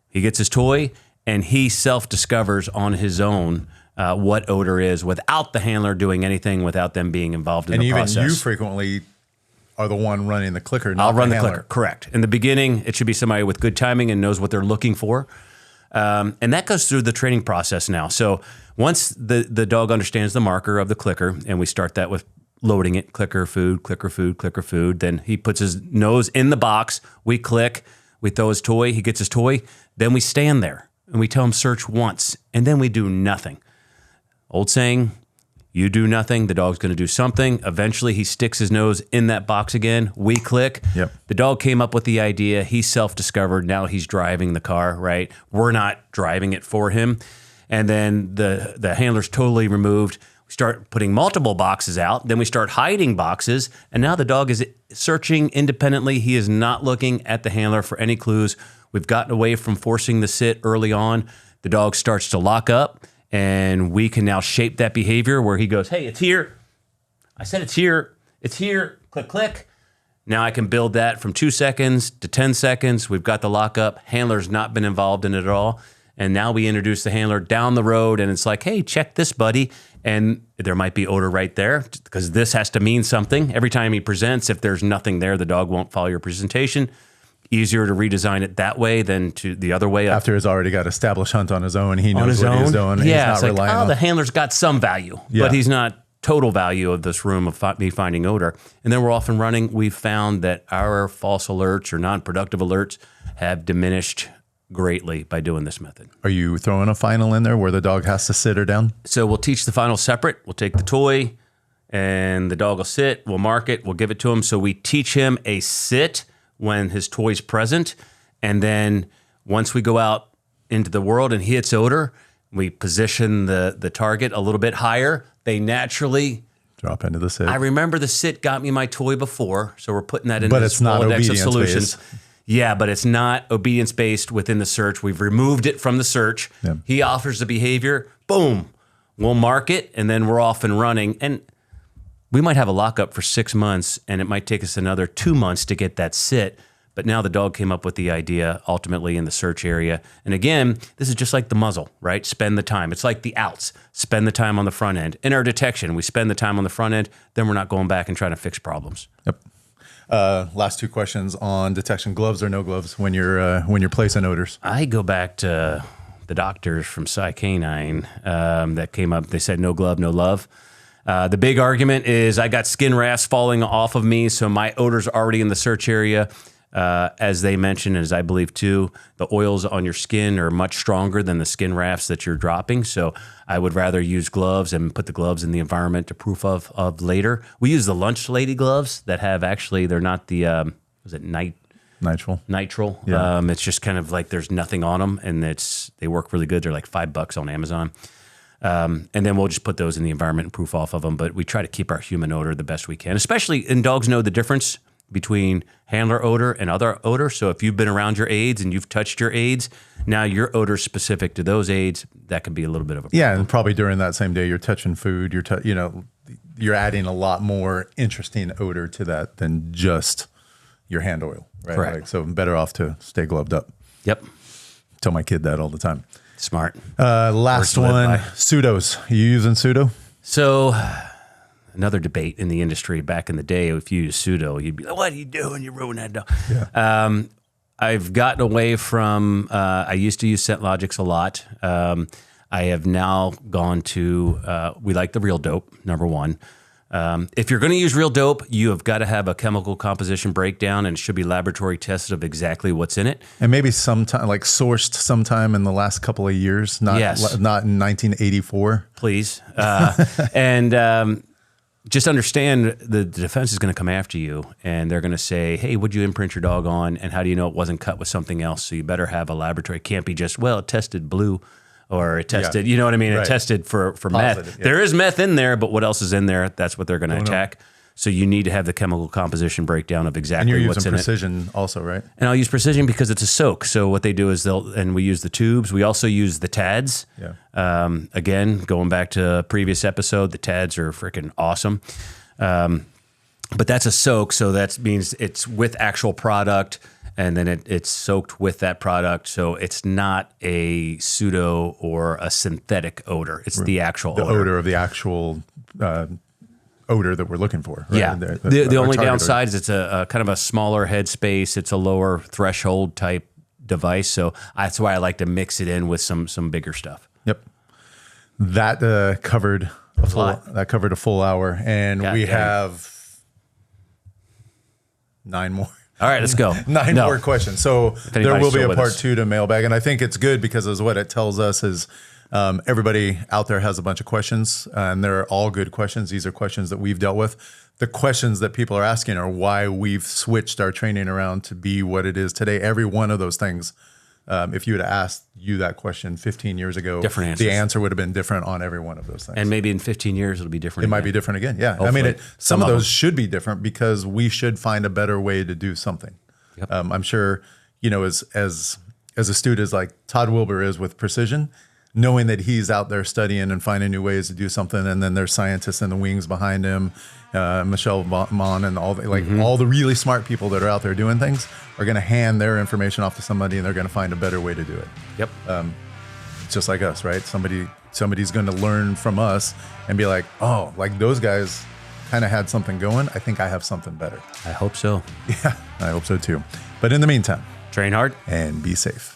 He gets his toy, and he self-discovers on his own what odor is without the handler doing anything, without them being involved in the process. And even you frequently are the one running the clicker, not I'll run the handler. clicker, correct. In the beginning, it should be somebody with good timing and knows what they're looking for. And that goes through the training process now. So once the dog understands the marker of the clicker, and we start that with loading it, clicker food, clicker food, clicker food. Then he puts his nose in the box. We click, we throw his toy, he gets his toy. Then we stand there and we tell him search once, and then we do nothing. Old saying, you do nothing, the dog's going to do something. Eventually, he sticks his nose in that box again. We click. Yep. The dog came up with the idea. He self-discovered. Now he's driving the car, right? We're not driving it for him. And then the handler's totally removed. We start putting multiple boxes out. Then we start hiding boxes. And now the dog is searching independently. He is not looking at the handler for any clues. We've gotten away from forcing the sit early on. The dog starts to lock up. And we can now shape that behavior where he goes, hey, it's here. I said it's here. It's here. Click, click. Now I can build that from 2 seconds to 10 seconds. We've got the lockup. Handler's not been involved in it at all. And now we introduce the handler down the road, and it's like, hey, check this, buddy. And there might be odor right there because this has to mean something. Every time he presents, if there's nothing there, the dog won't follow your presentation. Easier to redesign it that way than to the other way. After he's already got established hunt on his own, he knows what he's doing. Yeah, he's not relying on. The handler's got some value, but he's not total value of this room of me finding odor. And then we're off and running. We've found that our false alerts or non-productive alerts have diminished greatly by doing this method. Are you throwing a final in there where the dog has to sit or down? So we'll teach the final separate. We'll take the toy and the dog will sit. We'll mark it. We'll give it to him. So we teach him a sit when his toy's present. And then once we go out into the world and he hits odor, we position the target a little bit higher. They naturally drop into the sit. I remember the sit got me my toy before, so we're putting that in but this it's not Rolodex of solutions. Based. Yeah, but it's not obedience-based within the search. We've removed it from the search. Yeah. He offers the behavior, boom, we'll mark it, and then we're off and running. And we might have a lockup for 6 months, and it might take us another 2 months to get that sit. But now the dog came up with the idea ultimately in the search area. And again, this is just like the muzzle, right? Spend the time. It's like the outs. Spend the time on the front end. In our detection, we spend the time on the front end, then we're not going back and trying to fix problems. Yep. Last 2 questions on detection: gloves or no gloves when you're placing odors? I go back to the doctors from Sci Canine that came up. They said no glove, no love. The big argument is I got skin rafts falling off of me, so my odor's already in the search area. As they mentioned, as I believe too, the oils on your skin are much stronger than the skin rafts that you're dropping. So I would rather use gloves and put the gloves in the environment to proof of later. We use the lunch lady gloves that have actually, they're not the, was it Nitrile. Nitrile. Yeah. It's just kind of like there's nothing on them, and they work really good. They're like $5 on Amazon. And then we'll just put those in the environment and proof off of them. But we try to keep our human odor the best we can, especially, and dogs know the difference between handler odor and other odor. So if you've been around your aids and you've touched your aids, now your odor specific to those aids, that could be a little bit of a problem. Yeah, and probably during that same day you're touching food, you're adding a lot more interesting odor to that than just your hand oil, right? Correct. Like, so I'm better off to stay gloved up. Yep. Tell my kid that all the time. Smart. Last one, pseudos. You using pseudo? So another debate in the industry back in the day, if you use pseudo, you'd be like, what are you doing? You ruined that dog. Yeah. I've gotten away from, I used to use scent logics a lot. I have now gone to, we like the real dope, number one. If you're going to use real dope, you have got to have a chemical composition breakdown, and it should be laboratory tested of exactly what's in it. And maybe sometime, like sourced sometime in the last couple of years, not in 1984. Please. Just understand the defense is going to come after you, and they're going to say, hey, what'd you imprint your dog on? And how do you know it wasn't cut with something else? So you better have a laboratory. It can't be just, well, it tested blue, or it tested, you know what I mean? Right. It tested for meth. Yeah. There is meth in there, but what else is in there? That's what they're going to attack. So you need to have the chemical composition breakdown of exactly what's in it. And you're using precision also, right? And I'll use precision because it's a soak. So what they do is and we use the tubes. We also use the TADs. Yeah. Again, going back to a previous episode, the TADs are freaking awesome. But that's a soak, so that means it's with actual product, and then it's soaked with that product. So it's not a pseudo or a synthetic odor. It's the actual odor. The odor of the actual odor that we're looking for. Right? Yeah. The only downside is it's a kind of a smaller headspace. It's a lower threshold type device. So that's why I like to mix it in with some bigger stuff. Yep. That covered That covered a full hour, and God we dang. have 9 more. All right, let's go. 9 more questions. So there anybody's will be still a with part us. 2 to mailbag. And I think it's good because as what it tells us is everybody out there has a bunch of questions, and they're all good questions. These are questions that we've dealt with. The questions that people are asking are why we've switched our training around to be what it is today. Every one of those things, if you had asked you that question 15 years ago, Different answers. the answer would have been different on every one of those things. And maybe in 15 years it'll be different. It might be different again. Yeah. I mean, Hopefully. some of of those them. should be different because we should find a better way to do something. Yep. I'm sure, as astute as like Todd Wilbur is with precision, knowing that he's out there studying and finding new ways to do something. And then there's scientists in the wings behind him, Michelle Mon and all all the really smart people that are out there doing things are going to hand their information off to somebody and they're going to find a better way to do it. Yep. It's just like us, right? Somebody's going to learn from us and be like, oh, like those guys kind of had something going. I think I have something better. I hope so. Yeah, I hope so too. But in the meantime, Train hard. and be safe.